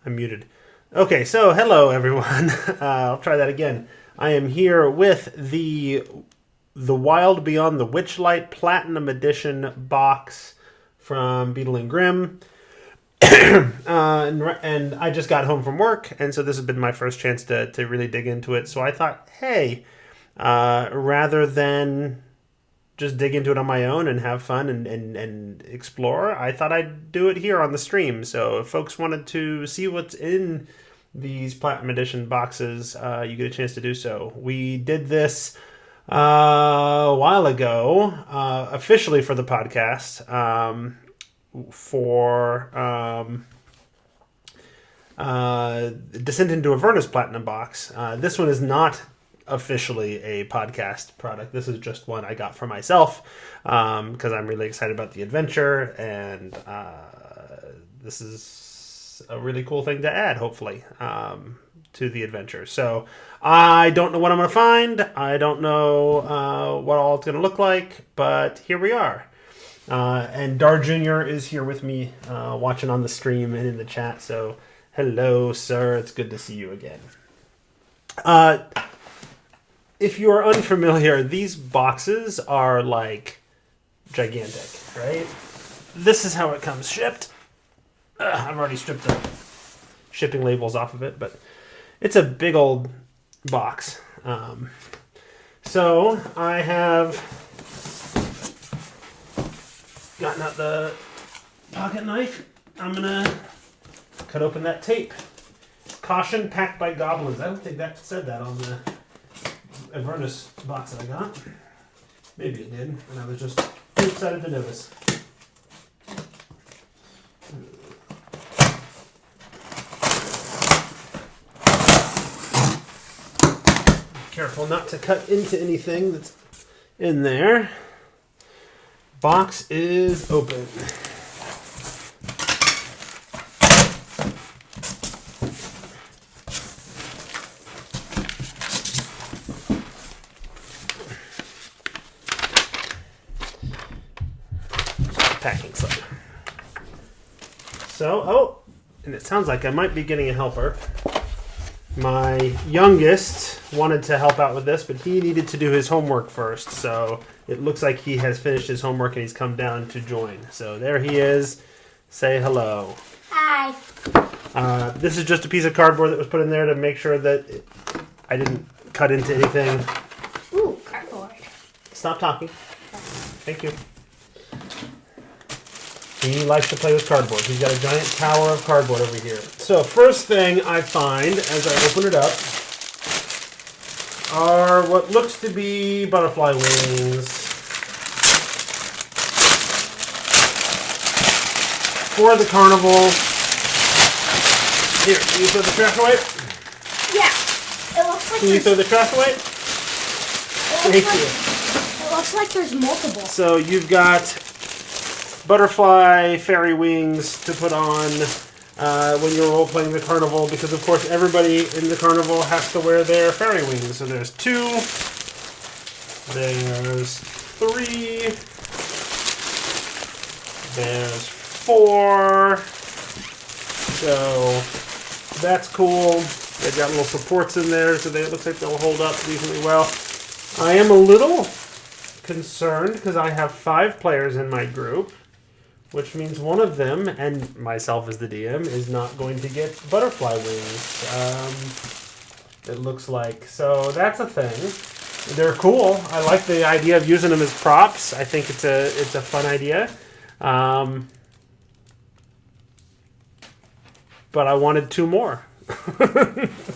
I'm muted. Okay, so hello everyone. I'll try that again. I am here with the Wild Beyond the Witchlight Platinum Edition box from Beetle and Grimm. And I just got home from work, and so this has been my first chance to really dig into it. So I thought, hey, rather than just dig into it on my own and have fun and explore, I thought I'd do it here on the stream. So if folks wanted to see what's in these Platinum Edition boxes, you get a chance to do so. We did this a while ago, officially for the podcast, for Descent into Avernus Platinum box. This one is not officially a podcast product. This is just one I got for myself because I'm really excited about the adventure, and this is a really cool thing to add, hopefully, to the adventure. So I don't know what I'm going to find. I don't know what all it's going to look like, but here we are. And Dar Jr. is here with me watching on the stream and in the chat. So hello, sir. It's good to see you again. If you are unfamiliar, these boxes are like gigantic, right? This is how it comes shipped. I've already stripped the shipping labels off of it, but it's a big old box. So I have gotten out the pocket knife. I'm gonna cut open that tape. Caution, packed by goblins. I don't think that said that on the Avernus box that I got. Maybe it did, and I was just too excited to notice. Careful not to cut into anything that's in there. Box is open. Packing slip. So, and it sounds like I might be getting a helper. My youngest wanted to help out with this, but he needed to do his homework first. So it looks like he has finished his homework and he's come down to join. So there he is. Say hello. Hi. This is just a piece of cardboard that was put in there to make sure that I didn't cut into anything. Ooh, cardboard. Stop talking. Thank you. He likes to play with cardboard. He's got a giant tower of cardboard over here. So first thing I find as I open it up are what looks to be butterfly wings for the carnival. Here, can you throw the trash away? Yeah. It looks like Can you throw the trash away? Thank you. It looks like there's multiple. So you've got butterfly fairy wings to put on when you're role-playing the carnival, because of course everybody in the carnival has to wear their fairy wings. So there's 2, there's 3, there's 4. So that's cool. They've got little supports in there, so it looks like they'll hold up decently well. I am a little concerned because I have 5 players in my group, which means one of them, and myself as the DM, is not going to get butterfly wings. It looks like. So that's a thing. They're cool. I like the idea of using them as props. I think it's a fun idea. But I wanted 2 more.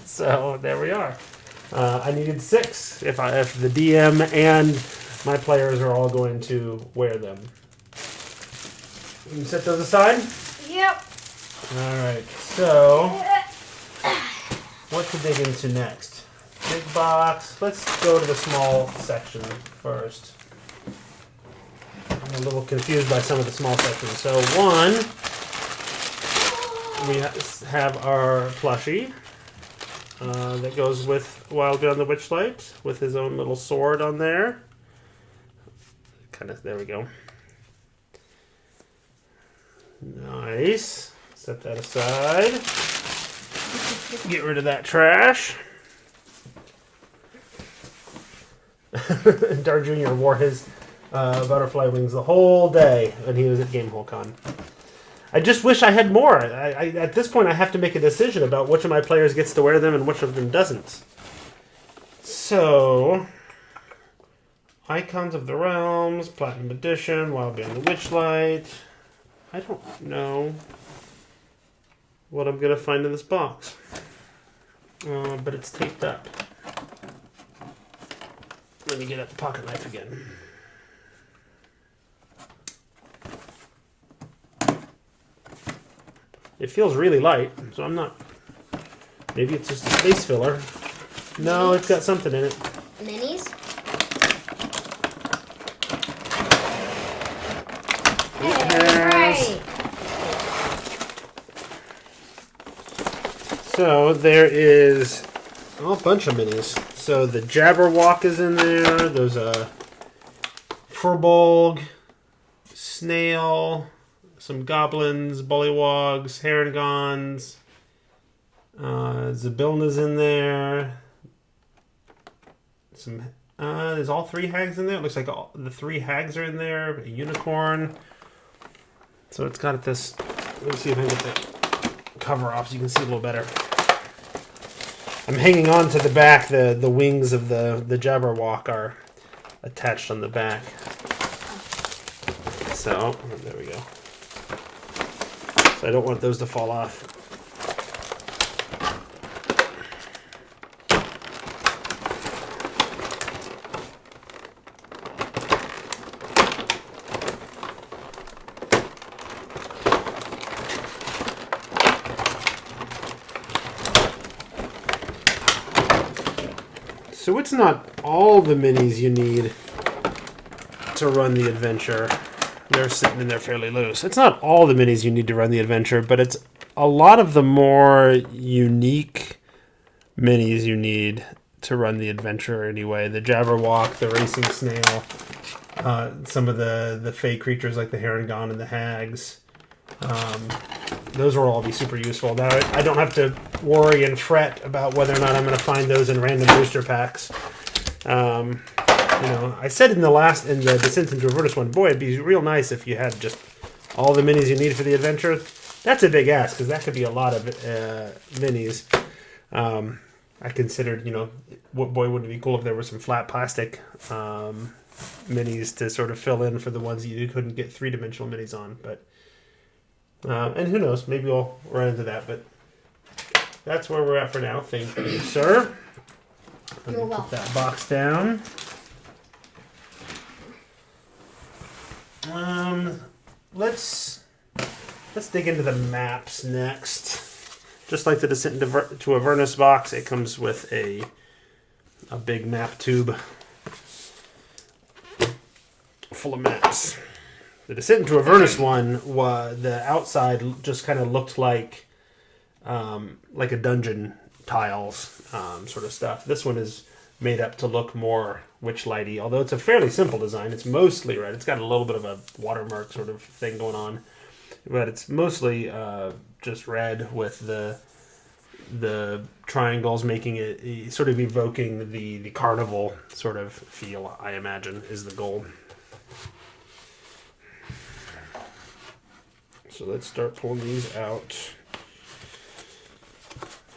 So there we are. I needed 6 if the DM and my players are all going to wear them. You set those aside? Yep. Alright, so what to dig into next? Big box. Let's go to the small section first. I'm a little confused by some of the small sections. So one, we have our plushie that goes with Wild Beyond the Witchlight with his own little sword on there. There we go. Nice. Set that aside. Get rid of that trash. Dar Jr. wore his butterfly wings the whole day when he was at Gamehole Con. I just wish I had more. At this point, I have to make a decision about which of my players gets to wear them and which of them doesn't. So, Icons of the Realms, Platinum Edition, Wild Beyond the Witchlight. I don't know what I'm going to find in this box. But it's taped up. Let me get out the pocket knife again. It feels really light, so I'm not... Maybe it's just a space filler. No, it's got something in it. Minis? Right. So there is a bunch of minis. So the Jabberwock is in there. There's a Furbolg, Snail, some Goblins, Bullywogs, Herringons. Zabilna's in there. There's all 3 hags in there. It looks like the 3 hags are in there. A unicorn. So it's got this. Let me see if I can get the cover off so you can see a little better. I'm hanging on to the back. The wings of the Jabberwock are attached on the back. So there we go. So I don't want those to fall off. So it's not all the minis you need to run the adventure. They're sitting in there fairly loose. It's not all the minis you need to run the adventure, but it's a lot of the more unique minis you need to run the adventure anyway. The Jabberwock, the Racing Snail, some of the fey creatures like the Herringon and the Hags. Those will all be super useful. Now, I don't have to worry and fret about whether or not I'm going to find those in random booster packs. I said in the Descent into Avernus one, boy, it'd be real nice if you had just all the minis you need for the adventure. That's a big ask, because that could be a lot of minis. I considered, boy, wouldn't it be cool if there were some flat plastic minis to sort of fill in for the ones you couldn't get 3-dimensional minis on, but... and who knows, maybe we'll run into that, but that's where we're at for now. Thank you, sir. Let me put that box down. Let's dig into the maps next. Just like the Descent to Avernus box, it comes with a big map tube full of maps. The Descent into Avernus one, the outside just kind of looked like a dungeon tiles sort of stuff. This one is made up to look more Witchlighty, although it's a fairly simple design. It's mostly red. It's got a little bit of a watermark sort of thing going on, but it's mostly just red with the triangles making it sort of evoking the carnival sort of feel, I imagine, is the goal. So let's start pulling these out.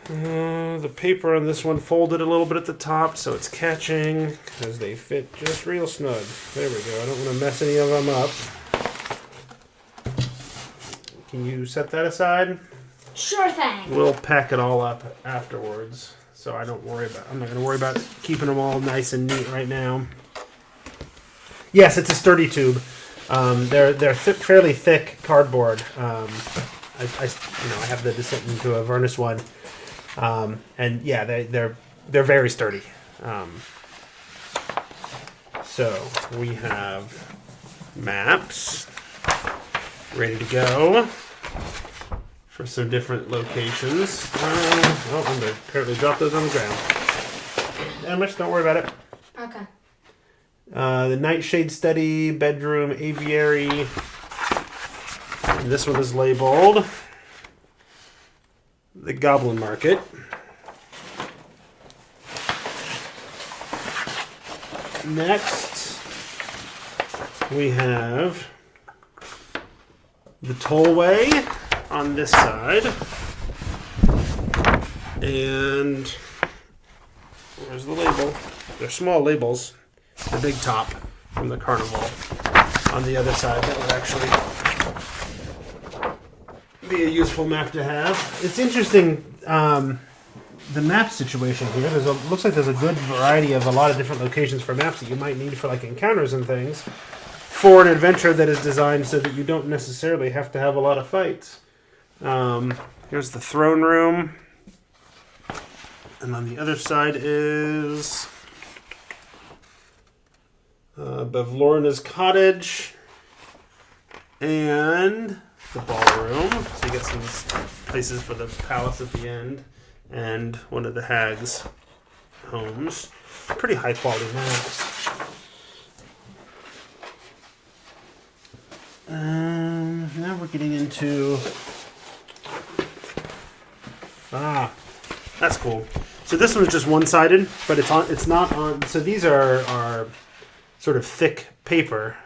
The paper on this one folded a little bit at the top, so it's catching because they fit just real snug. There we go. I don't want to mess any of them up. Can you set that aside? Sure thing. We'll pack it all up afterwards, so I'm not going to worry about keeping them all nice and neat right now. Yes, it's a sturdy tube. They're fairly thick cardboard. I have the Descent into Avernus one, and yeah, they're very sturdy. So we have maps ready to go for some different locations. I'm gonna apparently drop those on the ground. Damn it, don't worry about it. Okay. The Nightshade Study, Bedroom, Aviary. And this one is labeled the Goblin Market. Next, we have the tollway on this side. And where's the label? They're small labels. The big top from the Carnival on the other side. That would actually be a useful map to have. It's interesting, the map situation here. Looks like there's a good variety of a lot of different locations for maps that you might need for like encounters and things for an adventure that is designed so that you don't necessarily have to have a lot of fights. Here's the throne room. And on the other side is Bavlorna's cottage and the ballroom. So you get some places for the palace at the end and one of the hags' homes. Pretty high quality maps. Now we're getting into that's cool. So this one's just one-sided, but it's not on. So these are sort of thick paper.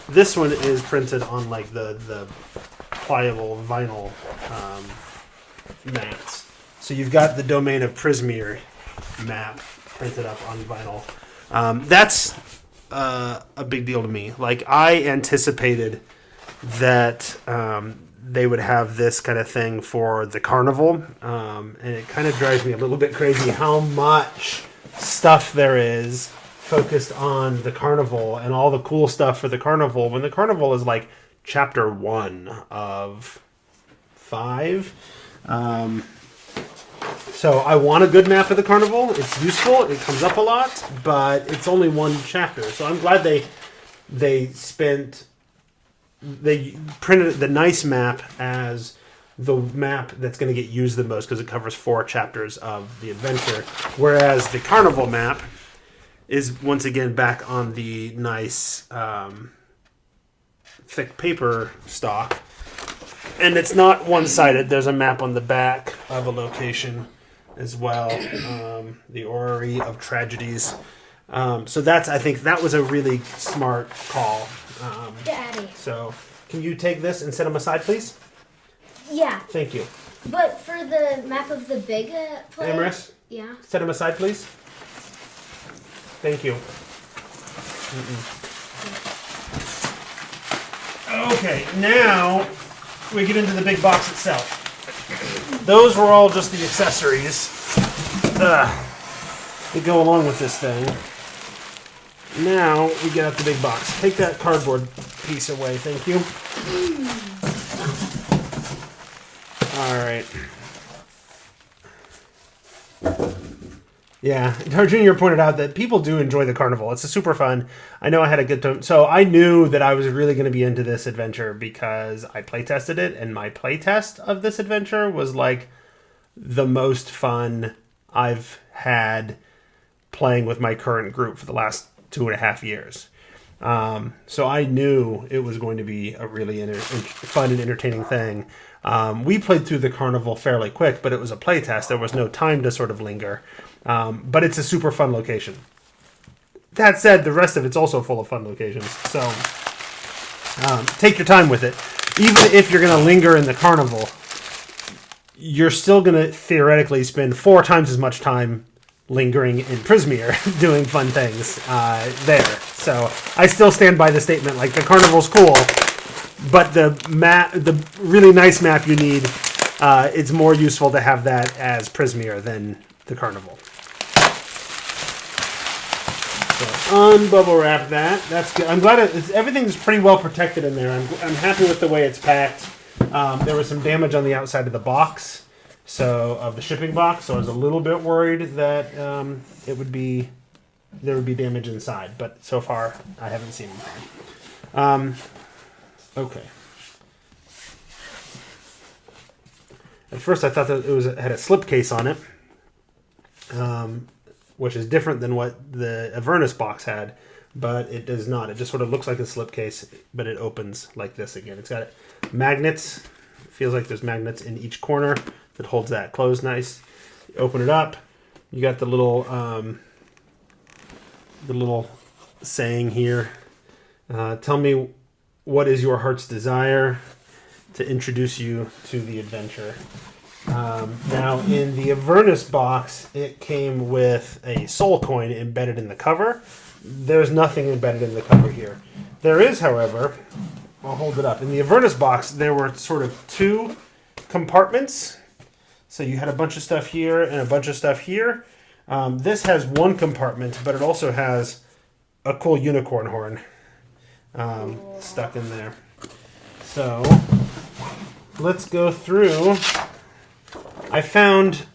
This one is printed on like the pliable vinyl mats. So you've got the Domain of Prismeer map printed up on vinyl. That's a big deal to me. Like, I anticipated that they would have this kind of thing for the Carnival, and it kind of drives me a little bit crazy how much stuff there is focused on the Carnival and all the cool stuff for the Carnival, when the Carnival is like chapter 1 of 5. So I want a good map of the Carnival. It's useful. It comes up a lot, but it's only one chapter. So I'm glad they printed the nice map as the map that's going to get used the most because it covers 4 chapters of the adventure, whereas the Carnival map is once again back on the nice thick paper stock. And it's not one-sided. There's a map on the back of a location as well. The Orrery of Tragedies. So I think that was a really smart call. Daddy. So can you take this and set them aside, please? Yeah. Thank you. But for the map of the big place... Amaris? Yeah. Set them aside, please. Thank you. Okay, now we get into the big box itself. Those were all just the accessories that go along with this thing. Now we get out the big box. Take that cardboard piece away, thank you. Alright. Yeah, Junior pointed out that people do enjoy the Carnival. It's a super fun. I know I had a good time. So I knew that I was really going to be into this adventure because I playtested it, and my playtest of this adventure was like the most fun I've had playing with my current group for the last 2.5 years. So I knew it was going to be a really fun and entertaining thing. We played through the Carnival fairly quick, but it was a playtest. There was no time to sort of linger. But it's a super fun location. That said, the rest of it's also full of fun locations. So take your time with it. Even if you're going to linger in the Carnival, you're still going to theoretically spend 4 times as much time lingering in Prismeer doing fun things there. So I still stand by the statement, like, the Carnival's cool, but the really nice map you need, it's more useful to have that as Prismeer than the Carnival. So unbubble wrap that. That's good. I'm glad everything's pretty well protected in there. I'm happy with the way it's packed. There was some damage on the outside of the box, of the shipping box. So I was a little bit worried that there would be damage inside. But so far, I haven't seen anything. Okay. At first, I thought that it had a slipcase on it. Which is different than what the Avernus box had, but it does not. It just sort of looks like a slipcase, but it opens like this again. It's got magnets. It feels like there's magnets in each corner that holds that closed nice. You open it up. You got the little saying here. Tell me what is your heart's desire to introduce you to the adventure. Now, in the Avernus box, it came with a soul coin embedded in the cover. There's nothing embedded in the cover here. There is, however, I'll hold it up. In the Avernus box, there were sort of two compartments. So you had a bunch of stuff here and a bunch of stuff here. This has one compartment, but it also has a cool unicorn horn stuck in there. So let's go through. I found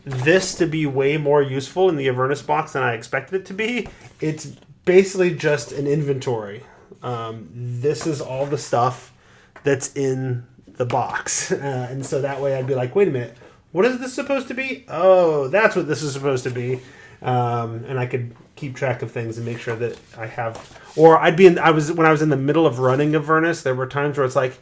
this to be way more useful in the Avernus box than I expected it to be. It's basically just an inventory. This is all the stuff that's in the box. And so that way I'd be like, wait a minute, what is this supposed to be? Oh, that's what this is supposed to be. And I could keep track of things and make sure that I have, or when I was in the middle of running Avernus, there were times where it's like,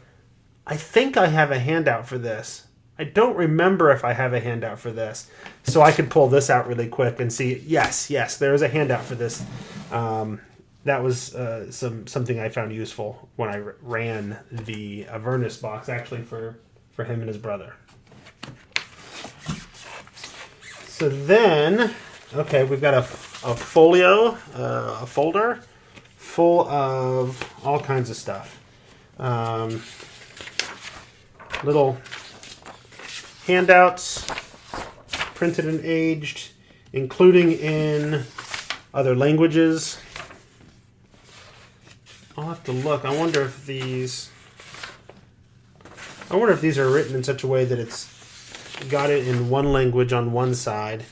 I think I have a handout for this. I don't remember if I have a handout for this. So I could pull this out really quick and see, yes, there is a handout for this. That was something I found useful when I ran the Avernus box, actually for him and his brother. So then, okay, we've got a folio, a folder full of all kinds of stuff. Little handouts, printed and aged, including in other languages. I'll have to look. I wonder if these are written in such a way that it's got it in one language on one side,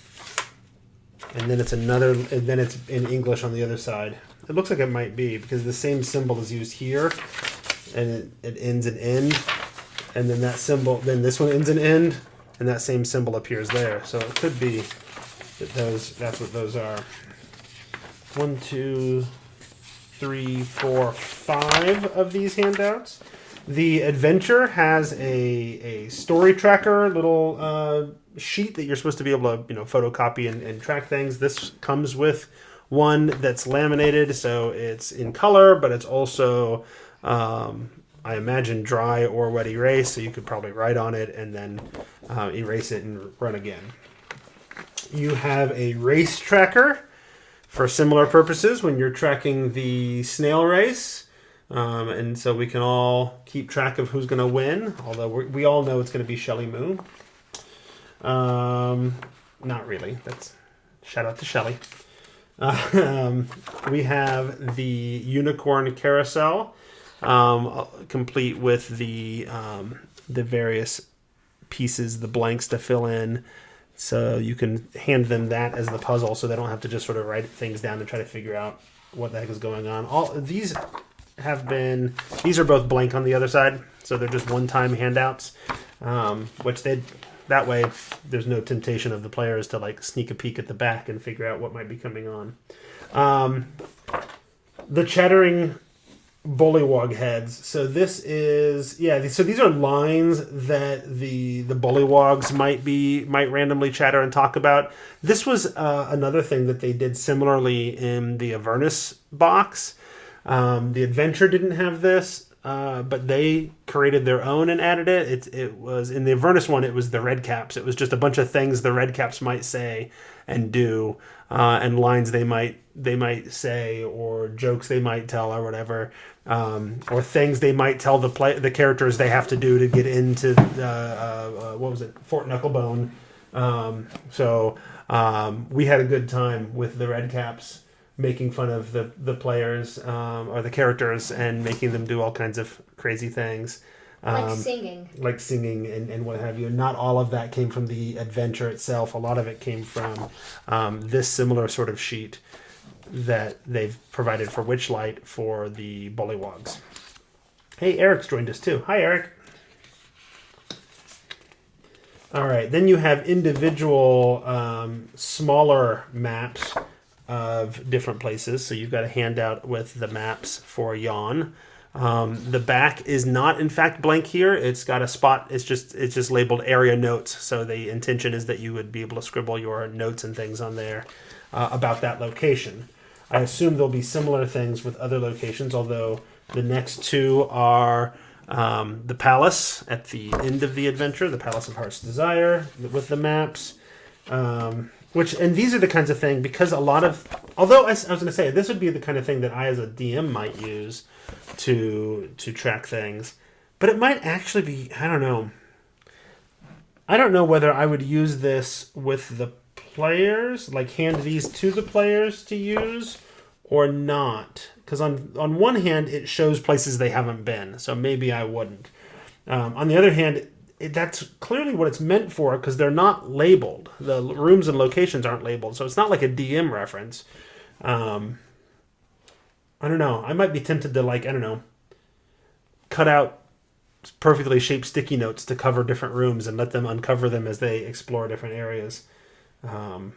and then it's in English on the other side. It looks like it might be, because the same symbol is used here, and it ends in end. And then that symbol, then this one ends in end, and that same symbol appears there. So it could be that that's what those are. 1, 2, 3, 4, 5 of these handouts. The adventure has a story tracker little sheet that you're supposed to be able to photocopy and track things. This comes with one that's laminated, so it's in color, but it's also I imagine dry or wet erase, so you could probably write on it and then erase it and run again. You have a race tracker for similar purposes when you're tracking the snail race. And so we can all keep track of who's going to win, although we all know it's going to be Shelley Moo. Not really. Shout out to Shelley. We have the unicorn carousel. Complete with the various pieces, the blanks to fill in, so you can hand them that as the puzzle, so they don't have to just sort of write things down and try to figure out what the heck is going on. All these are both blank on the other side, so they're just one-time handouts, that way there's no temptation of the players to like sneak a peek at the back and figure out what might be coming on. The chattering bullywog heads. So this is so these are lines that the bullywogs might randomly chatter and talk about. This was another thing that they did similarly in the Avernus box. The adventure didn't have this, but they created their own and added it. It was in the Avernus one. It was the red caps. It was just a bunch of things the red caps might say and do, and lines they might say, or jokes they might tell, or whatever, or things they might tell the characters they have to do to get into Fort Knucklebone. So we had a good time with the red caps, making fun of the players or the characters and making them do all kinds of crazy things. Like singing and what have you. Not all of that came from the adventure itself. A lot of it came from this similar sort of sheet that they've provided for Witchlight for the bullywogs. Hey, Eric's joined us too. Hi, Eric. All right, then you have individual smaller maps of different places. So you've got a handout with the maps for Yawn. The back is not in fact blank here. It's got a spot. It's just labeled area notes. So the intention is that you would be able to scribble your notes and things on there about that location. I assume there'll be similar things with other locations, although the next two are the palace at the end of the adventure, the Palace of Heart's Desire, with the maps. And these are the kinds of thing, because a lot of, although I was going to say, this would be the kind of thing that I as a DM might use to track things, but it might actually be, I don't know. I don't know whether I would use this with the players, like hand these to the players to use, or not. Because on one hand, it shows places they haven't been, so maybe I wouldn't. On the other hand, that's clearly what it's meant for, because they're not labeled. The rooms and locations aren't labeled, so it's not like a DM reference. I don't know. I might be tempted to, like, I don't know, cut out perfectly shaped sticky notes to cover different rooms and let them uncover them as they explore different areas. Because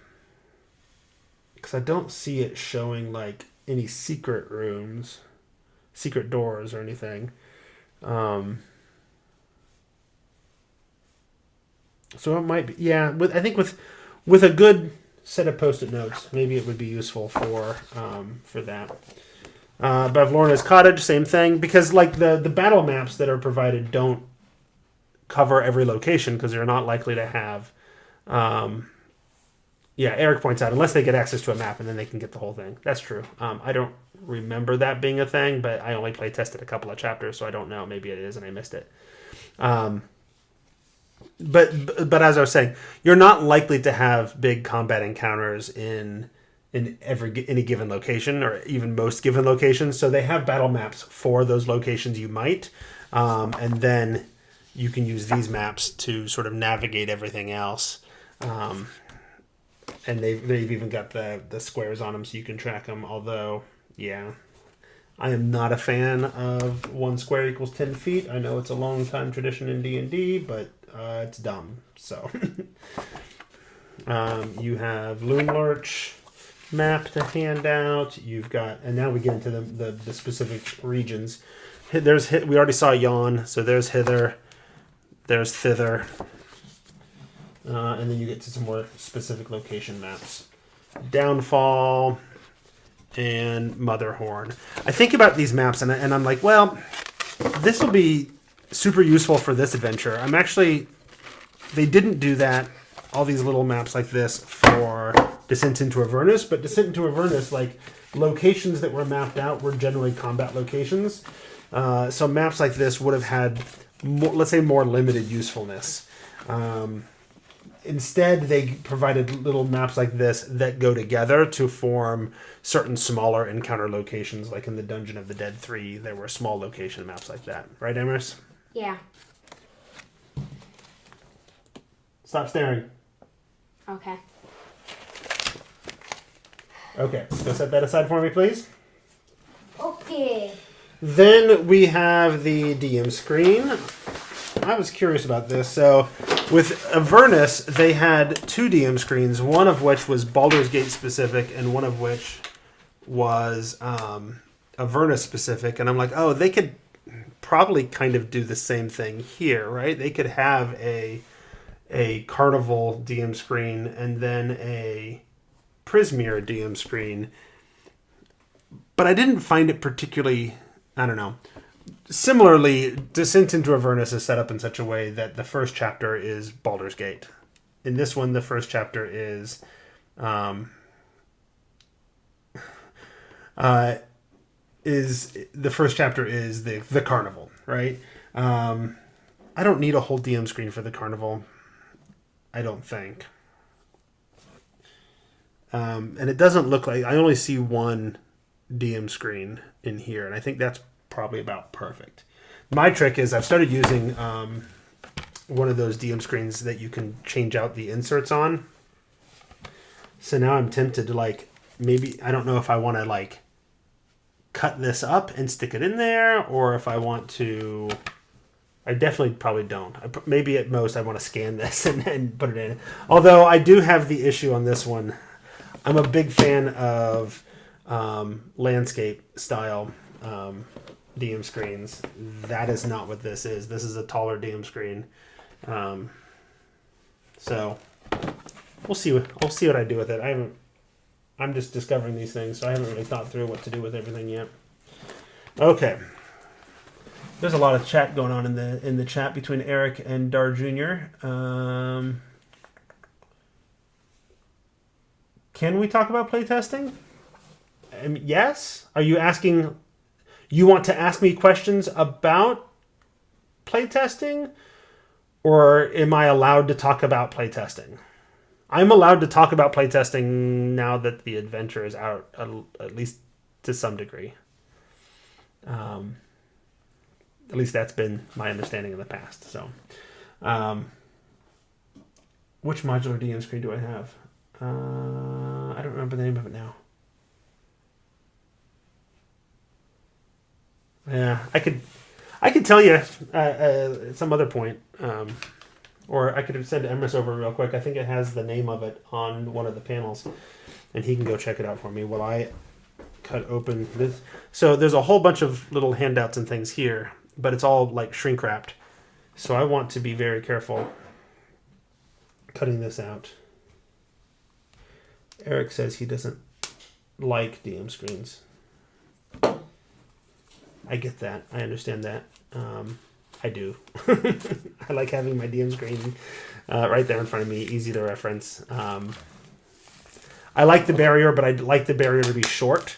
I don't see it showing, like, any secret rooms, secret doors or anything. So it might be, yeah. I think with a good set of Post-it notes, maybe it would be useful for that. Bavlorna's Cottage, same thing, because like the battle maps that are provided don't cover every location because they're not likely to have. Eric points out, unless they get access to a map and then they can get the whole thing. That's true. I don't remember that being a thing, but I only play tested a couple of chapters, so I don't know. Maybe it is and I missed it. But as I was saying, you're not likely to have big combat encounters in any given location, or even most given locations. So they have battle maps for those locations you might, and then you can use these maps to sort of navigate everything else. And they've even got the squares on them so you can track them. Although, yeah, I am not a fan of 1 square equals 10 feet. I know it's a long time tradition in D&D, but it's dumb. So you have Loon Lurch map to hand out. You've got, and now we get into the specific regions. We already saw Yawn, so there's Hither, there's Thither. And then you get to some more specific location maps. Downfall and Motherhorn. I think about these maps and I'm like, well, this will be super useful for this adventure. They didn't do that, all these little maps like this for Descent into Avernus, but Descent into Avernus, like, locations that were mapped out were generally combat locations. So maps like this would have had, let's say, more limited usefulness. Instead, they provided little maps like this that go together to form certain smaller encounter locations, like in the Dungeon of the Dead 3, there were small location maps like that. Right, Emerus? Yeah. Stop staring. Okay. Okay, go set that aside for me, please. Okay. Then we have the DM screen. I was curious about this. So with Avernus, they had 2 DM screens, one of which was Baldur's Gate specific and one of which was Avernus specific. And I'm like, oh, they could probably kind of do the same thing here, right? They could have a Carnival DM screen and then a Prismeer DM screen. But I didn't find it particularly, I don't know. Similarly, Descent into Avernus is set up in such a way that the first chapter is Baldur's Gate. In this one, the first chapter is the Carnival, right? I don't need a whole DM screen for the Carnival. I don't think. And it doesn't look like, I only see one DM screen in here, and I think that's probably about perfect. My trick is I've started using one of those DM screens that you can change out the inserts on. So now I'm tempted to, like, maybe, I don't know if I want to, like, cut this up and stick it in there, or if I want to, I definitely probably don't. Maybe at most I want to scan this and put it in. Although I do have the issue on this one. I'm a big fan of landscape style DM screens. That is not what this is. This is a taller DM screen. So we'll see what I do with it. I haven't I'm just discovering these things, so I haven't really thought through what to do with everything yet. Okay. There's a lot of chat going on in the chat between Eric and Dar Jr. Can we talk about playtesting? Yes. Are you asking? You want to ask me questions about playtesting, or am I allowed to talk about playtesting? I'm allowed to talk about playtesting now that the adventure is out, at least to some degree. At least that's been my understanding in the past. So, which modular DM screen do I have? I don't remember the name of it now. Yeah, I could tell you at some other point, or I could have sent Emrys over real quick. I think it has the name of it on one of the panels, and he can go check it out for me while I cut open this. So there's a whole bunch of little handouts and things here, but it's all like shrink wrapped. So I want to be very careful cutting this out. Eric says he doesn't like DM screens. I get that. I understand that. I do. I like having my DM screen right there in front of me, easy to reference. I like the barrier, but I'd like the barrier to be short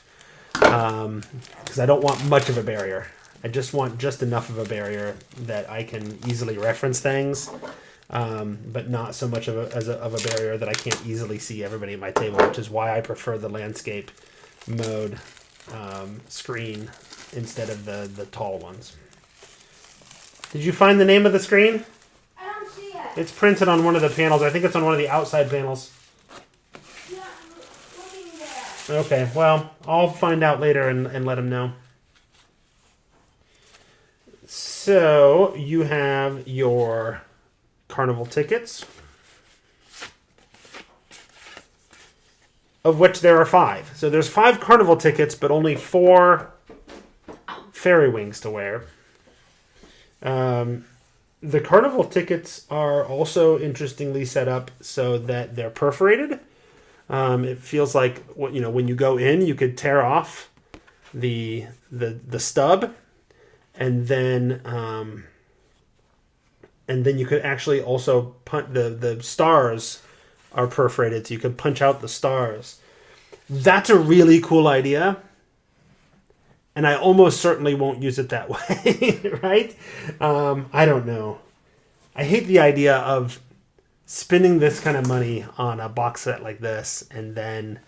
because I don't want much of a barrier. I just want just enough of a barrier that I can easily reference things, but not so much of a barrier that I can't easily see everybody at my table, which is why I prefer the landscape mode screen instead of the tall ones. Did you find the name of the screen? I don't see it. It's printed on one of the panels. I think it's on one of the outside panels. Yeah, I'm looking there. Okay, well, I'll find out later and let him know. So, you have your Carnival tickets, of which there are 5. So there's 5 Carnival tickets, but only 4 fairy wings to wear. The Carnival tickets are also interestingly set up so that they're perforated. It feels like when you go in, you could tear off the stub, and then you could actually also punch the stars are perforated, so you can punch out the stars. That's a really cool idea. And I almost certainly won't use it that way, right? I don't know. I hate the idea of spending this kind of money on a box set like this and then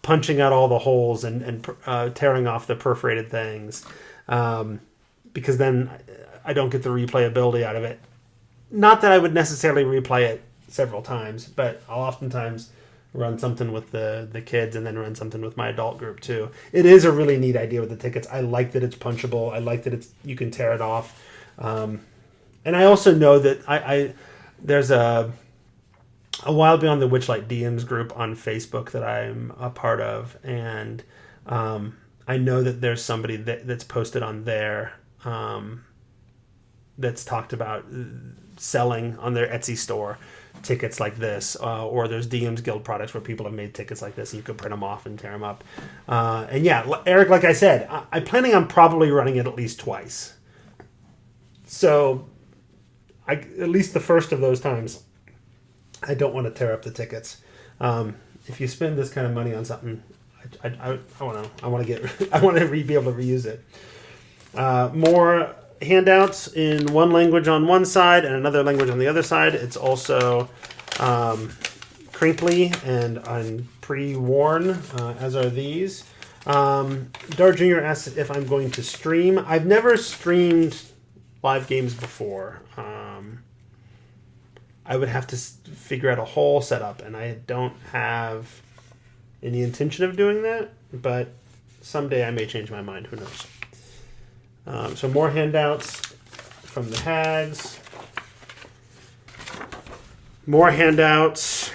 punching out all the holes and tearing off the perforated things, because then I don't get the replayability out of it. Not that I would necessarily replay it several times, but I'll oftentimes run something with the kids and then run something with my adult group too. It is a really neat idea with the tickets. I like that it's punchable. I like that you can tear it off. And I also know that there's a Wild Beyond the Witchlight DMs group on Facebook that I'm a part of, and I know that there's somebody that's posted on there that's talked about selling on their Etsy store tickets like this, or there's DM's Guild products where people have made tickets like this and you can print them off and tear them up. And yeah, Eric, like I said, I'm planning on probably running it at least twice. So at least the first of those times, I don't want to tear up the tickets. If you spend this kind of money on something, I want to be able to reuse it. More handouts in one language on one side and another language on the other side. It's also crinkly and pre-worn, as are these. Dar Jr. asked if I'm going to stream. I've never streamed live games before. I would have to figure out a whole setup, and I don't have any intention of doing that, but someday I may change my mind. Who knows? So more handouts from the hags. More handouts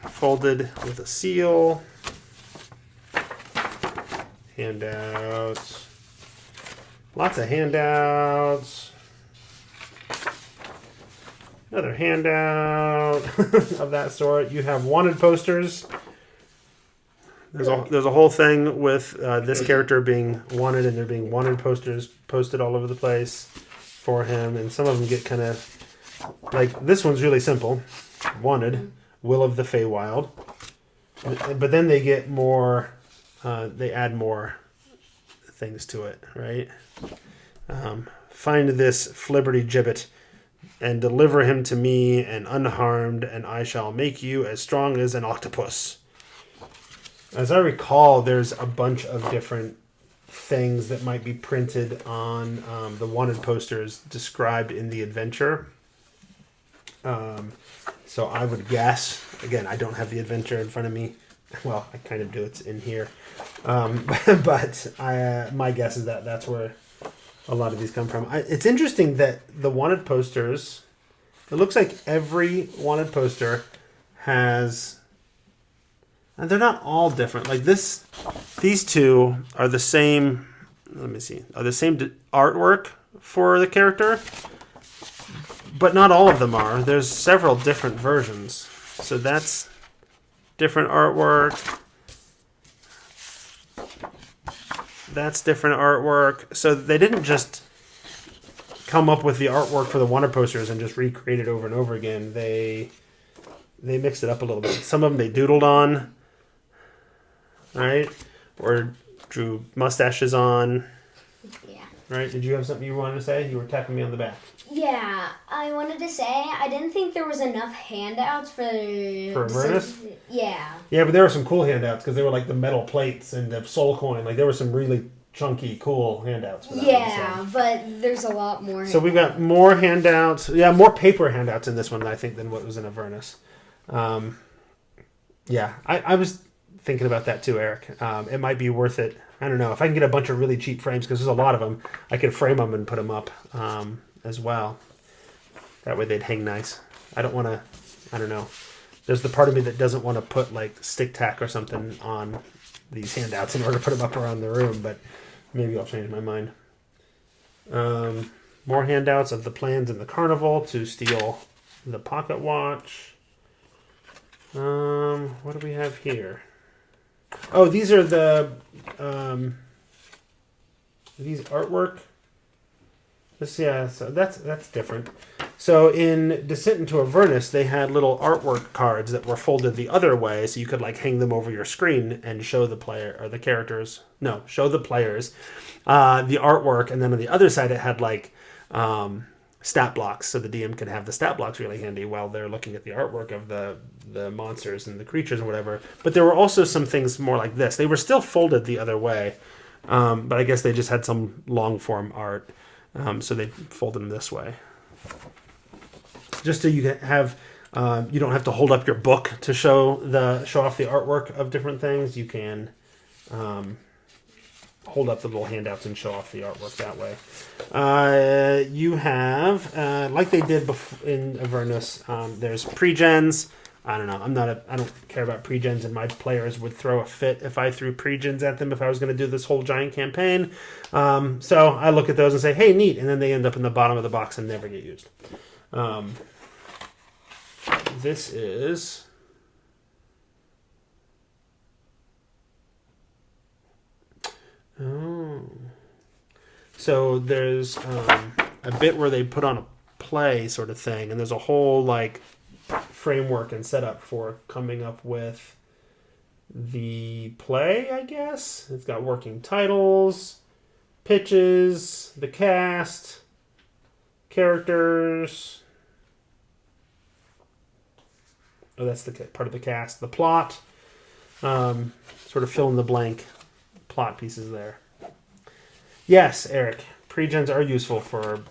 folded with a seal. Handouts. Lots of handouts. Another handout of that sort. You have wanted posters There's a whole thing with this character being wanted, and there being wanted posters posted all over the place for him, and some of them get kind of like this one's really simple. Wanted, Will of the Feywild, but then they get more. They add more things to it, right? Find this Flibberty Gibbet and deliver him to me and unharmed, and I shall make you as strong as an octopus. As I recall, there's a bunch of different things that might be printed on the wanted posters described in the adventure. So I would guess, again, I don't have the adventure in front of me. Well, I kind of do. It's in here. But my guess is that that's where a lot of these come from. It's interesting that the wanted posters, it looks like every wanted poster has, and they're not all different. Like these two are the same, let me see, are the same artwork for the character, but not all of them are. There's several different versions. So that's different artwork. That's different artwork. So they didn't just come up with the artwork for the wanted posters and just recreate it over and over again. They mixed it up a little bit. Some of them they doodled on, right? Or drew mustaches on. Yeah. Right? Did you have something you wanted to say? You were tapping me on the back. Yeah, I wanted to say I didn't think there was enough handouts for Avernus? Yeah. Yeah, but there were some cool handouts because they were like the metal plates and the soul coin. Like there were some really chunky, cool handouts for that Yeah, one, so. But there's a lot more. So we've got more handouts. Yeah, more paper handouts in this one, I think, than what was in Avernus. Yeah, I was thinking about that too, Eric. It might be worth it. I don't know. If I can get a bunch of really cheap frames, because there's a lot of them, I could frame them and put them up as well. That way they'd hang nice. I don't want to, I don't know. There's the part of me that doesn't want to put like stick tack or something on these handouts in order to put them up around the room, but maybe I'll change my mind. More handouts of the plans in the carnival to steal the pocket watch. What do we have here? Oh, these are the these artwork. So that's different. So in Descent into Avernus, they had little artwork cards that were folded the other way, so you could like hang them over your screen and show the player or the characters. No, show the players the artwork, and then on the other side it had like stat blocks, so the DM could have the stat blocks really handy while they're looking at the artwork of the monsters and the creatures and whatever. But there were also some things more like this. They were still folded the other way, but I guess they just had some long form art. So they folded them this way, just so you can have you don't have to hold up your book to show off the artwork of different things. You can hold up the little handouts and show off the artwork that way. You have like they did in Avernus. There's pre-gens. I don't know. I don't care about pre-gens, and my players would throw a fit if I threw pre-gens at them if I was going to do this whole giant campaign. So I look at those and say, hey, neat, and then they end up in the bottom of the box and never get used. This is... Oh. So there's a bit where they put on a play sort of thing, and there's a whole like framework and setup for coming up with the play, I guess. It's got working titles, pitches, the cast, characters. Oh, that's the part of the cast. The plot, sort of fill in the blank plot pieces there. Yes, Eric, pre-gens are useful for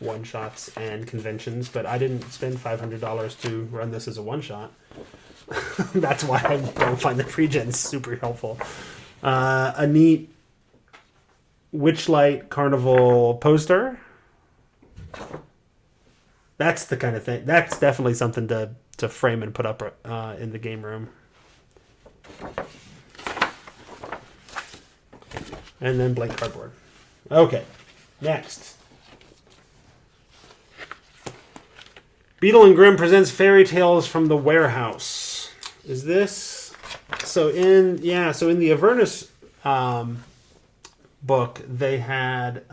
one-shots and conventions, but I didn't spend $500 to run this as a one-shot. That's why I don't find the pre-gens super helpful. A neat Witchlight Carnival poster. That's the kind of thing. That's definitely something to frame and put up in the game room. And then blank cardboard. Okay, next. Beetle and Grimm presents Fairy Tales from the Warehouse. Is this So in the Avernus book, they had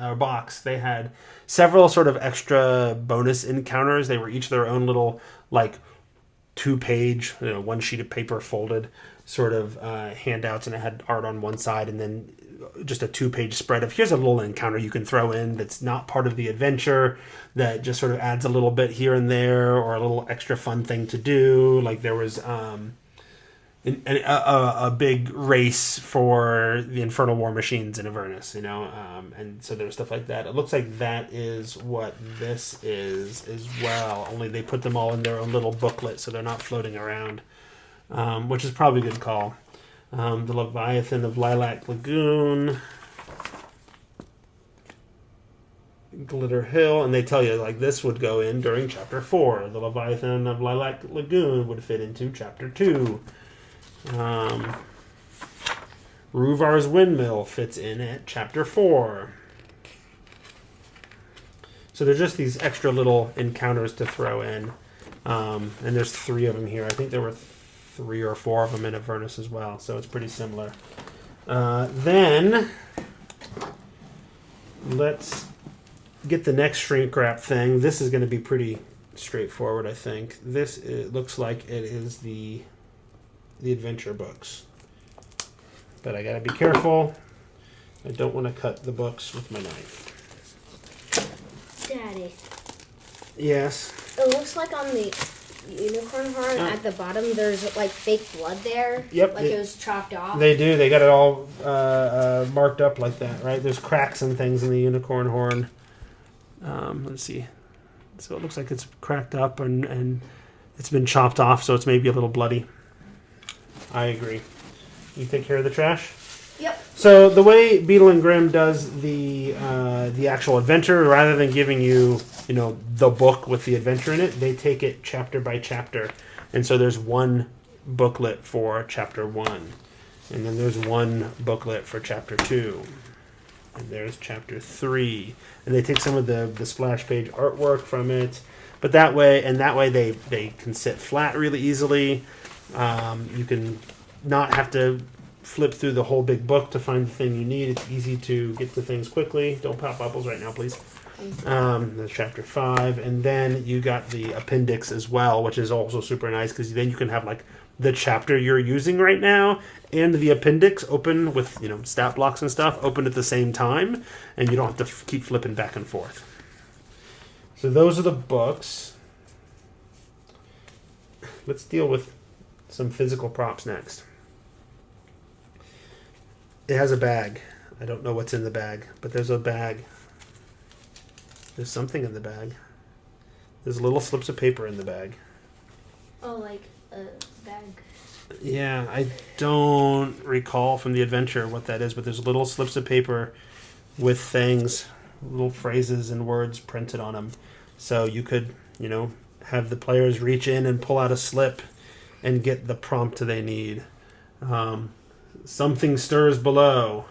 they had several sort of extra bonus encounters. They were each their own little like 2-page, one sheet of paper folded sort of handouts, and it had art on one side, and then just a 2-page spread of here's a little encounter you can throw in that's not part of the adventure, that just sort of adds a little bit here and there, or a little extra fun thing to do. Like there was a big race for the Infernal War Machines in Avernus, and so there's stuff like that. It looks like that is what this is as well, only they put them all in their own little booklet, so they're not floating around, which is probably a good call. The Leviathan of Lilac Lagoon, Glitter Hill, and they tell you like this would go in during Chapter 4. The Leviathan of Lilac Lagoon would fit into Chapter 2. Ruvar's Windmill fits in at Chapter 4. So they're just these extra little encounters to throw in. And there's 3 of them here. I think there were 3 or 4 of them in Avernus as well, so it's pretty similar. Then let's get the next shrink wrap thing. This is going to be pretty straightforward, I think. It looks like it is the adventure books, but I gotta be careful. I don't want to cut the books with my knife. Daddy. Yes. It looks like on the unicorn horn at the bottom there's like fake blood there. Yep. Like it was chopped off. They do. They got it all marked up like that, right? There's cracks and things in the unicorn horn. Let's see. So it looks like it's cracked up and it's been chopped off, so it's maybe a little bloody. I agree. You take care of the trash? Yep. So the way Beetle and Grimm does the actual adventure, rather than giving you, the book with the adventure in it, they take it chapter by chapter. And so there's one booklet for Chapter 1. And then there's one booklet for Chapter 2. And there's Chapter 3. And they take some of the splash page artwork from it. But that way they can sit flat really easily. You can not have to flip through the whole big book to find the thing you need. It's easy to get to things quickly. Don't pop bubbles right now, please. There's Chapter 5, and then you got the appendix as well, which is also super nice because then you can have like the chapter you're using right now and the appendix open with stat blocks and stuff open at the same time, and you don't have to keep flipping back and forth. So those are the books. Let's deal with some physical props next. It has a bag. I don't know what's in the bag, but there's a bag. There's something in the bag. There's little slips of paper in the bag. Oh, like a bag. Yeah, I don't recall from the adventure what that is, but there's little slips of paper with things, little phrases and words printed on them. So you could, have the players reach in and pull out a slip and get the prompt they need. Something stirs below.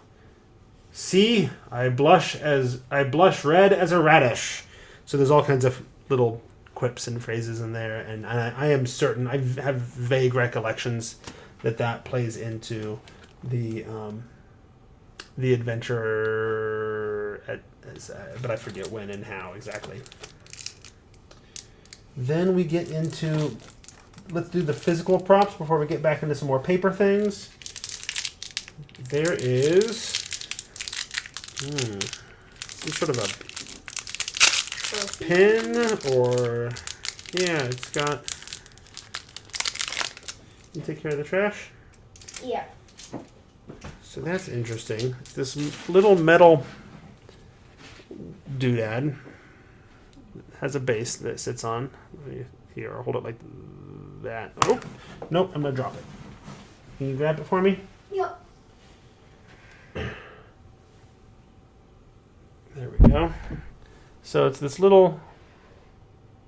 See, I blush red as a radish. So there's all kinds of little quips and phrases in there, and I am certain, I have vague recollections that plays into the adventure, but I forget when and how exactly. Then we get into, let's do the physical props before we get back into some more paper things. There is some sort of a pen, or it's got. You take care of the trash? Yeah. So that's interesting. It's this little metal doodad. Has a base that it sits on. Here, I'll hold it like that. Oh, nope, I'm gonna drop it. Can you grab it for me? Yep. There we go. So it's this little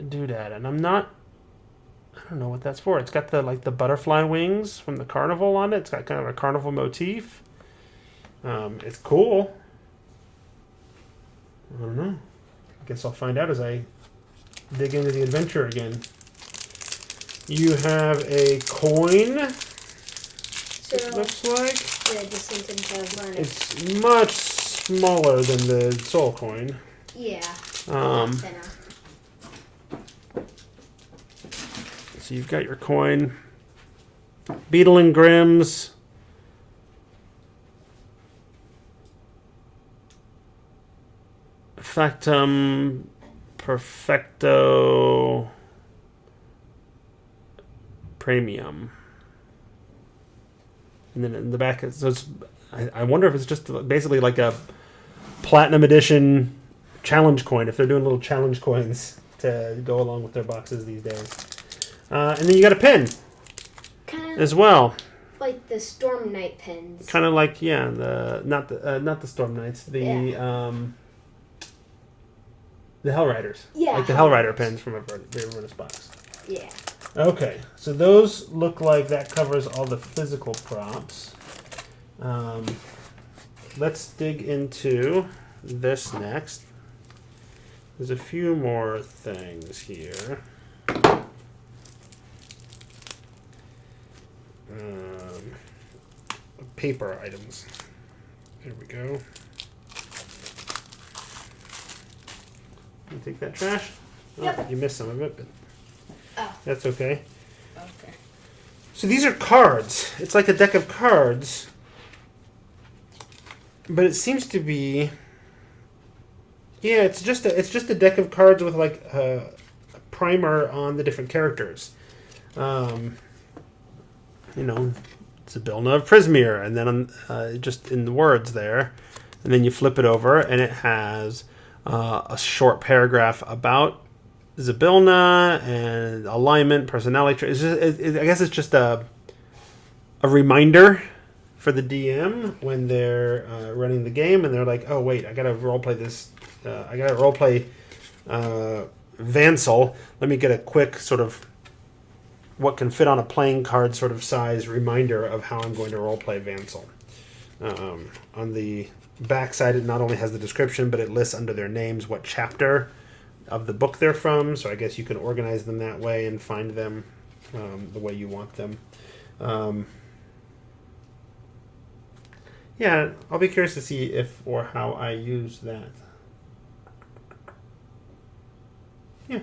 doodad, and I don't know what that's for. It's got the butterfly wings from the carnival on it. It's got kind of a carnival motif. It's cool. I don't know. I guess I'll find out as I dig into the adventure again. You have a coin So, it looks like. The Descent into Avernus. It's much smaller than the soul coin. Yeah. So you've got your coin. Beetle and Grimm's. Factum. Perfecto. Premium. And then in the back, so it's, I wonder if it's just basically like a platinum edition challenge coin, if they're doing little challenge coins to go along with their boxes these days. And then you got a pin Kind of as well. like the Storm Knight pins. Kind of like, yeah, not the Storm Knights, the Hell Riders. Yeah. Like the Hell Rider pins from the Avernus box. Yeah. Okay, so those look like that covers all the physical props. Let's dig into this next. There's a few more things here. Paper items. There we go. You take that trash? Yep. Oh, you missed some of it, but Oh. that's okay. Okay. So these are cards. It's like a deck of cards. But it seems to be... Yeah, it's just a deck of cards with like a primer on the different characters. You know, Zybilna of Prismeer, and then just in the words there. And then you flip it over, and it has a short paragraph about Zybilna and alignment, personality traits. I guess it's just a reminder for the DM when they're running the game, and they're like, "Oh wait, I gotta roleplay this. I gotta roleplay Vansel. Let me get a quick sort of what can fit on a playing card sort of size reminder of how I'm going to roleplay Vansel." On the back side, it not only has the description, but it lists under their names what chapter of the book they're from. So I guess you can organize them that way and find them the way you want them. Yeah, I'll be curious to see if or how I use that. Yeah.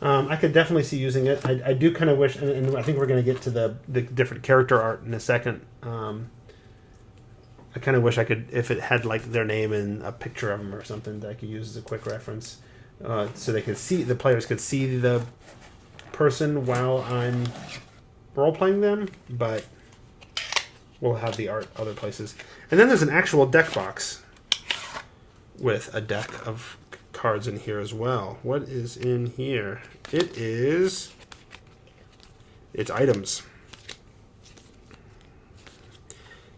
I could definitely see using it. I do kind of wish, and I think we're going to get to the different character art in a second. I kind of wish I could, if it had like their name and a picture of them or something that I could use as a quick reference, so they could see, the players could see the person while I'm role playing them. But we'll have the art other places. And then there's an actual deck box with a deck of cards in here as well. What is in here? It's items.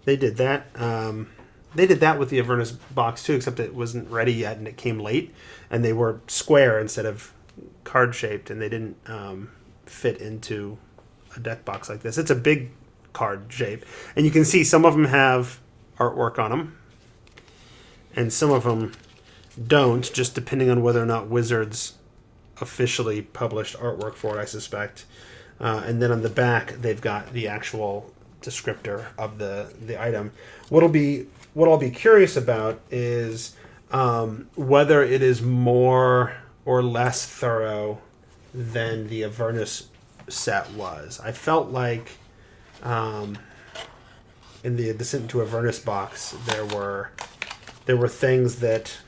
They did that. They did that with the Avernus box too, except it wasn't ready yet and it came late, and they were square instead of card shaped, and they didn't fit into a deck box like this. It's a big card shape, and you can see some of them have artwork on them, and some of them don't, just depending on whether or not Wizards officially published artwork for it, I suspect. And then on the back, they've got the actual descriptor of the item. What I'll be curious about is whether it is more or less thorough than the Avernus set was. I felt like in the Descent into Avernus box, there were things that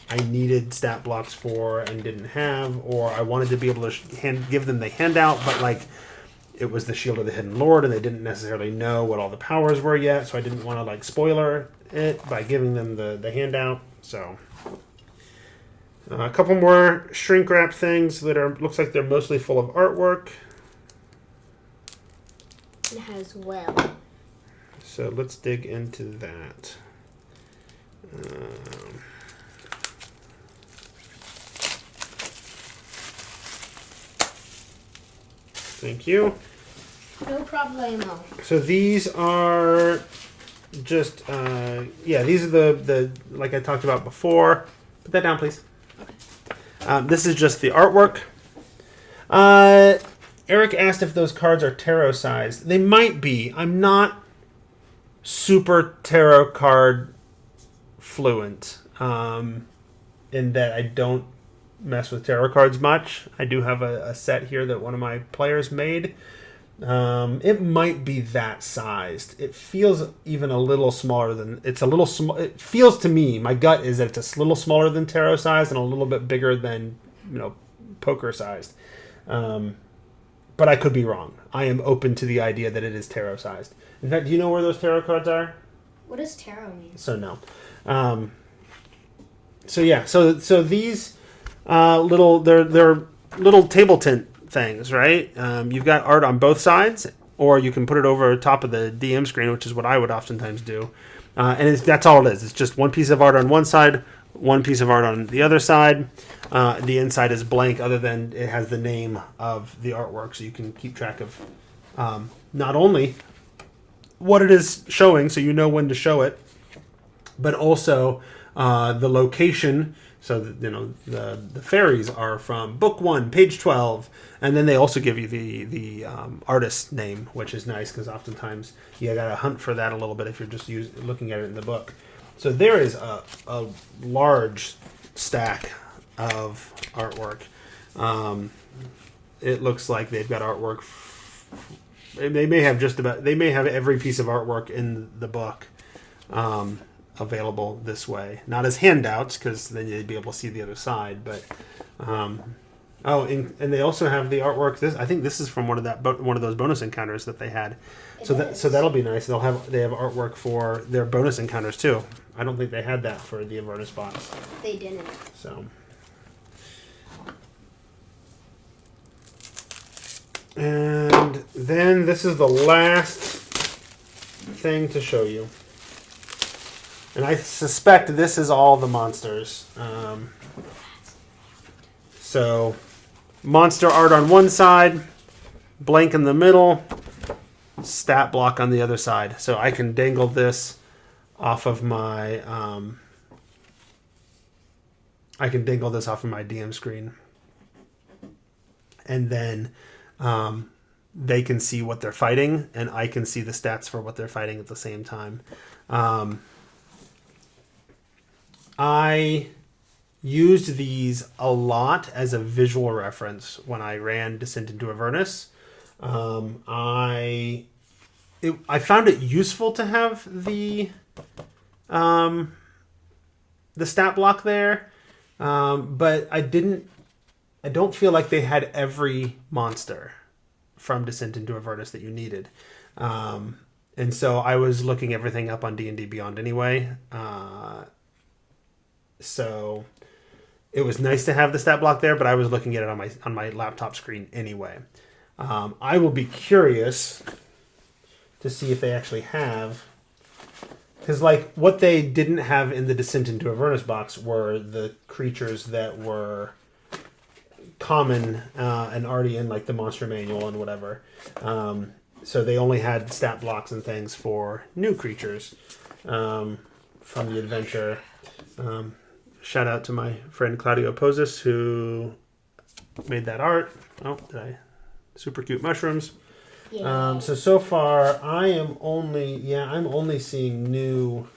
I needed stat blocks for and didn't have, or I wanted to be able to give them the handout, but like it was the Shield of the Hidden Lord, and they didn't necessarily know what all the powers were yet, so I didn't want to like spoiler it by giving them the handout. So a couple more shrink wrap things that looks like they're mostly full of artwork. It has well. So let's dig into that. Thank you. No problemo. So these are just, these are the like I talked about before. Put that down, please. Okay. This is just the artwork. Eric asked if those cards are tarot sized. They might be. I'm not super tarot card fluent in that I don't mess with tarot cards much. I do have a set here that one of my players made. It might be that sized. It feels even a little smaller than it's a little small. It feels to me, my gut is that it's a little smaller than tarot sized and a little bit bigger than poker sized. But I could be wrong. I am open to the idea that it is tarot sized. In fact, do you know where those tarot cards are? What does tarot mean? So no. So these they're little table tent things, right? You've got art on both sides, or you can put it over top of the DM screen, which is what I would oftentimes do. And that's all it is. It's just one piece of art on one side, one piece of art on the other side. The inside is blank, other than it has the name of the artwork, so you can keep track of not only what it is showing, so you know when to show it, but also the location. So the fairies are from book 1, page 12, and then they also give you the artist's name, which is nice because oftentimes you got to hunt for that a little bit if you're just looking at it in the book. So there is a large stack of artwork. It looks like they've got artwork. They may have every piece of artwork in the book available this way. Not as handouts, because then you'd be able to see the other side. But and they also have the artwork. I think this is from one of those bonus encounters that they had. So that'll be nice. They have artwork for their bonus encounters too. I don't think they had that for the Avernus box. They didn't. So. And then this is the last thing to show you. And I suspect this is all the monsters. So, monster art on one side, blank in the middle, stat block on the other side. So I can dangle this off of my DM screen, and then they can see what they're fighting, and I can see the stats for what they're fighting at the same time. I used these a lot as a visual reference when I ran Descent into Avernus. I found it useful to have the stat block there, but I don't feel like they had every monster from Descent into Avernus that you needed. And so I was looking everything up on D&D Beyond anyway. So it was nice to have the stat block there, but I was looking at it on my laptop screen anyway. I will be curious to see if they actually have, because what they didn't have in the Descent into Avernus box were the creatures that were common and already in the monster manual and whatever. So they only had stat blocks and things for new creatures from the adventure. Shout out to my friend Claudio Posis, who made that art. Super cute mushrooms. Yeah. So far I'm only seeing new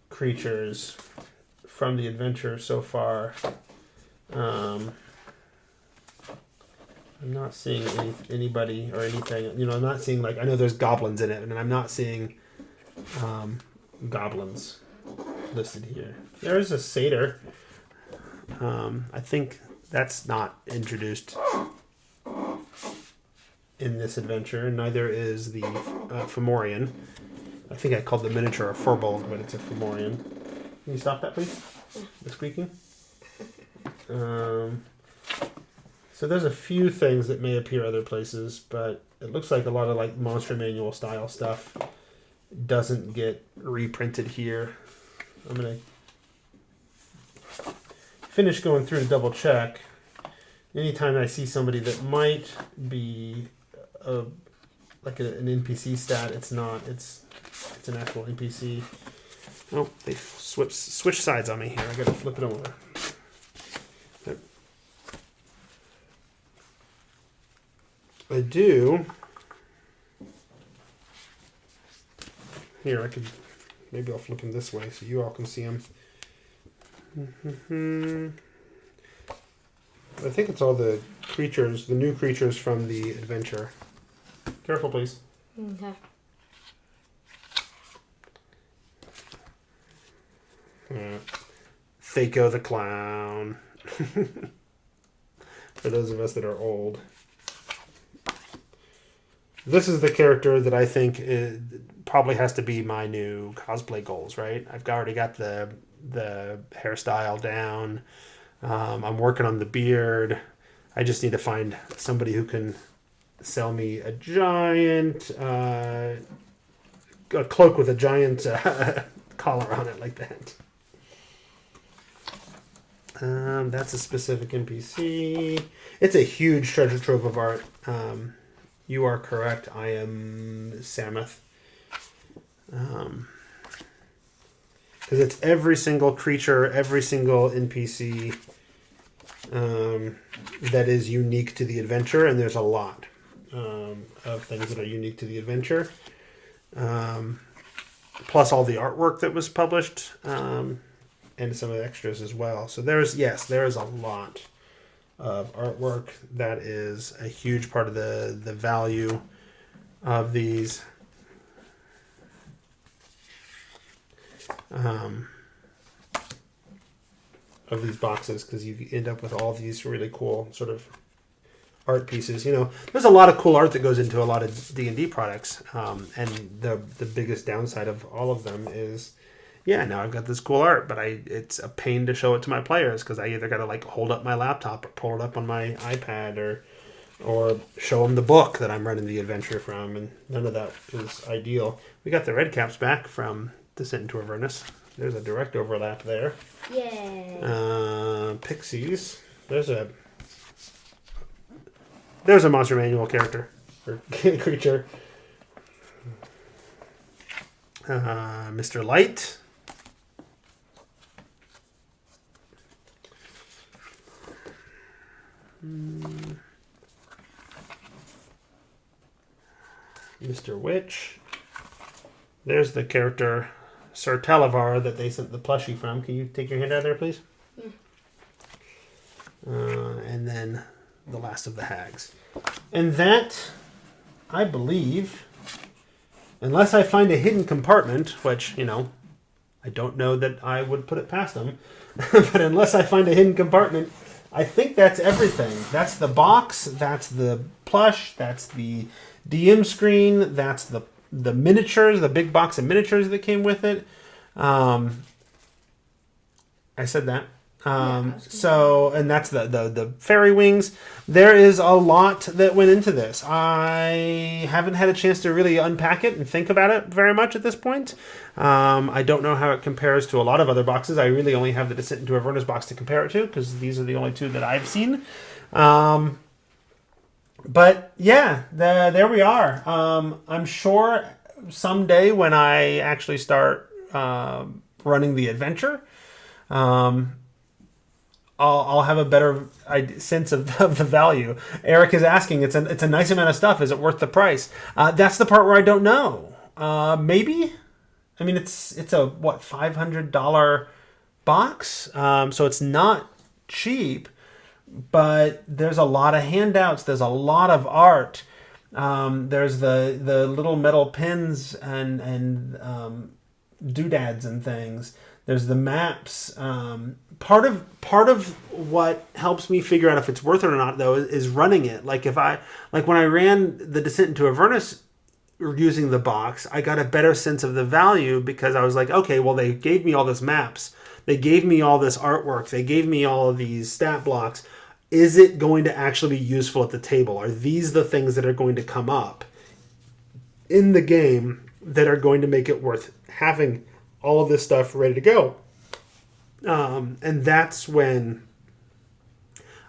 creatures from the adventure so far. I'm not seeing anybody or anything. I'm not seeing I know there's goblins in it, and I'm not seeing goblins listed here. There is a satyr. I think that's not introduced in this adventure. Neither is the Fomorian. I think I called the miniature a Furbolg, but it's a Fomorian. Can you stop that, please? The squeaking. So there's a few things that may appear other places, but it looks like a lot of monster manual style stuff doesn't get reprinted here. I'm gonna finish going through to double check. Anytime I see somebody that might be an NPC stat, it's not. It's an actual NPC. Oh, they switch sides on me here. I gotta flip it over. I do. Here, maybe I'll flip them this way so you all can see them. I think it's all the creatures, the new creatures from the adventure. Careful, please. Okay. Fako the Clown. For those of us that are old. This is the character that I think probably has to be my new cosplay goals, right? I've already got the hairstyle down. I'm working on the beard. I just need to find somebody who can sell me a giant a cloak with a giant collar on it like that. That's a specific NPC. It's a huge treasure trove of art. You are correct. I am Samuth. Because it's every single creature, every single NPC that is unique to the adventure, and there's a lot of things that are unique to the adventure. Plus all the artwork that was published, and some of the extras as well. So there is a lot of artwork that is a huge part of the value of these. Of these boxes, because you end up with all these really cool sort of art pieces. You know, there's a lot of cool art that goes into a lot of D&D products, and the biggest downside of all of them is, now I've got this cool art, but it's a pain to show it to my players because I either got to like hold up my laptop or pull it up on my iPad or show them the book that I'm running the adventure from, and none of that is ideal. We got the red caps back from Descent into Avernus. There's a direct overlap there. Yay. Pixies. There's a Monster Manual character or creature. Mr. Light. Mr. Witch. There's the character Sir Talavar that they sent the plushie from. Can you take your hand out of there, please? Yeah. And then the last of the hags. And that, I believe, unless I find a hidden compartment, which, I don't know that I would put it past them, but unless I find a hidden compartment, I think that's everything. That's the box, that's the plush, that's the DM screen, that's the miniatures, the big box of miniatures that came with it. I said that. And that's the fairy wings. There is a lot that went into this. I haven't had a chance to really unpack it and think about it very much at this point. I don't know how it compares to a lot of other boxes. I really only have the Descent into Avernus box to compare it to, because these are the only two that I've seen. But yeah, there we are. I'm sure someday when I actually start running the adventure, I'll have a better sense of the value. Eric is asking, it's a nice amount of stuff. Is it worth the price? That's the part where I don't know. Maybe. I mean, it's a $500 box, so it's not cheap. But there's a lot of handouts. There's a lot of art. There's the little metal pins and doodads and things. There's the maps. Part of what helps me figure out if it's worth it or not, though, is running it. Like when I ran the Descent into Avernus using the box, I got a better sense of the value because I was like, okay, well, they gave me all this maps. They gave me all this artwork. They gave me all of these stat blocks. Is it going to actually be useful at the table? Are these the things that are going to come up in the game that are going to make it worth having all of this stuff ready to go? And that's when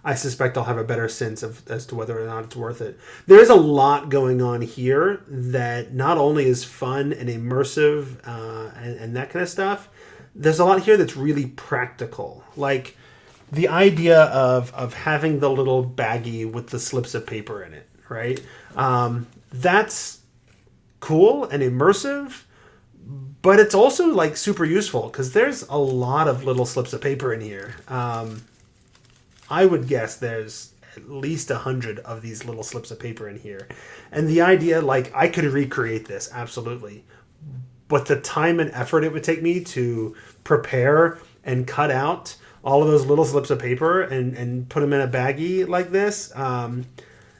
I suspect I'll have a better sense as to whether or not it's worth it. There's a lot going on here that not only is fun and immersive and that kind of stuff, there's a lot here that's really practical. Like the idea of having the little baggie with the slips of paper in it. right? That's cool and immersive, but it's also like super useful because there's a lot of little slips of paper in here. I would guess there's at least 100 of these little slips of paper in here. And the idea, like, I could recreate this, absolutely. But the time and effort it would take me to prepare and cut out all of those little slips of paper and put them in a baggie like this,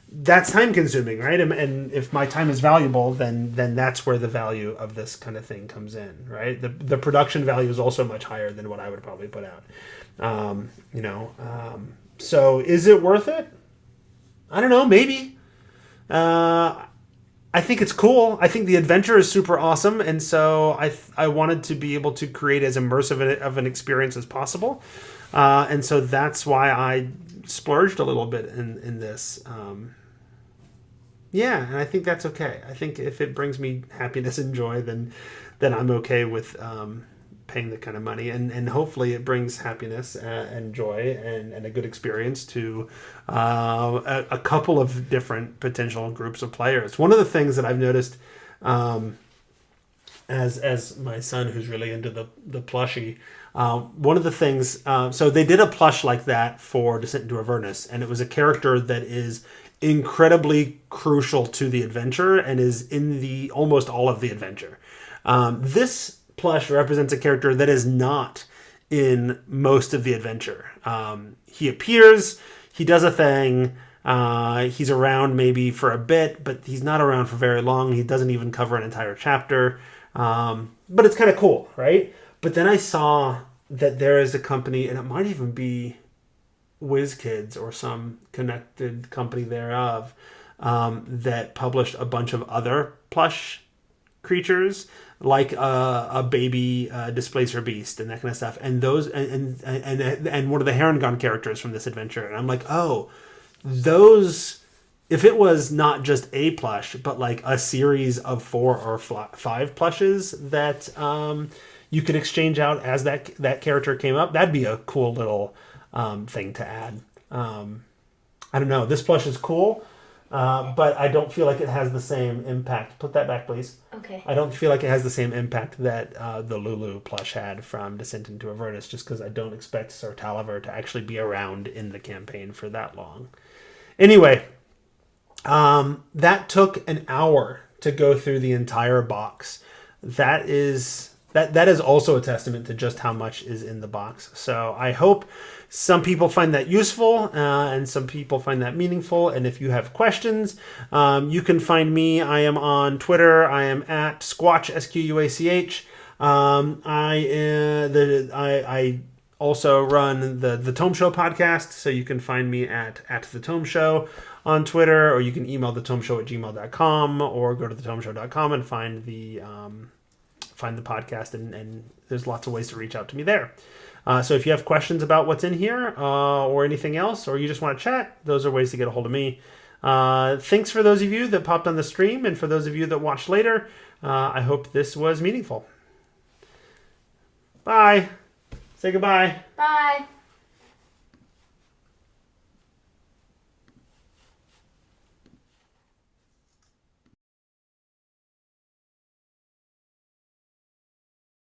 that's time consuming, right? And if my time is valuable, then that's where the value of this kind of thing comes in, right? The production value is also much higher than what I would probably put out. So is it worth it? I don't know, maybe. I think it's cool. I think the adventure is super awesome, and so I wanted to be able to create as immersive of an experience as possible, and so that's why I splurged a little bit in this. Yeah, and I think that's okay. I think if it brings me happiness and joy, then I'm okay with paying the kind of money, and hopefully it brings happiness and joy and a good experience to a couple of different potential groups of players. One of the things that I've noticed as my son, who's really into the plushie, one of the things, so they did a plush like that for Descent into Avernus, and it was a character that is incredibly crucial to the adventure and is in the almost all of the adventure. This plush represents a character that is not in most of the adventure. He appears, he does a thing, he's around maybe for a bit, but he's not around for very long. He doesn't even cover an entire chapter. But it's kind of cool, right? But then I saw that there is a company, and it might even be WizKids or some connected company thereof, that published a bunch of other plush creatures, like a baby displacer beast and that kind of stuff, and those and one of the Herongon characters from this adventure. And I'm like, oh, those, if it was not just a plush but like a series of 4 or 5 plushes that you could exchange out as that character came up, that'd be a cool little thing to add. I don't know, this plush is cool, but I don't feel like it has the same impact. Put that back, please. Okay. I don't feel like it has the same impact that the Lulu plush had from Descent into Avernus, just because I don't expect Sir Taliver to actually be around in the campaign for that long. Anyway, that took an hour to go through the entire box. That is also a testament to just how much is in the box. So I hope some people find that useful, and some people find that meaningful. And if you have questions, you can find me. I am on Twitter. I am at Squatch, SQUACH. I also run the Tome Show podcast, so you can find me at the Tome Show on Twitter, or you can email thetomeshow@gmail.com, or go to thetomeshow.com and find the podcast, and there's lots of ways to reach out to me there. So if you have questions about what's in here, or anything else, or you just want to chat, those are ways to get a hold of me. Thanks for those of you that popped on the stream, and for those of you that watched later. I hope this was meaningful. Bye. Say goodbye. Bye.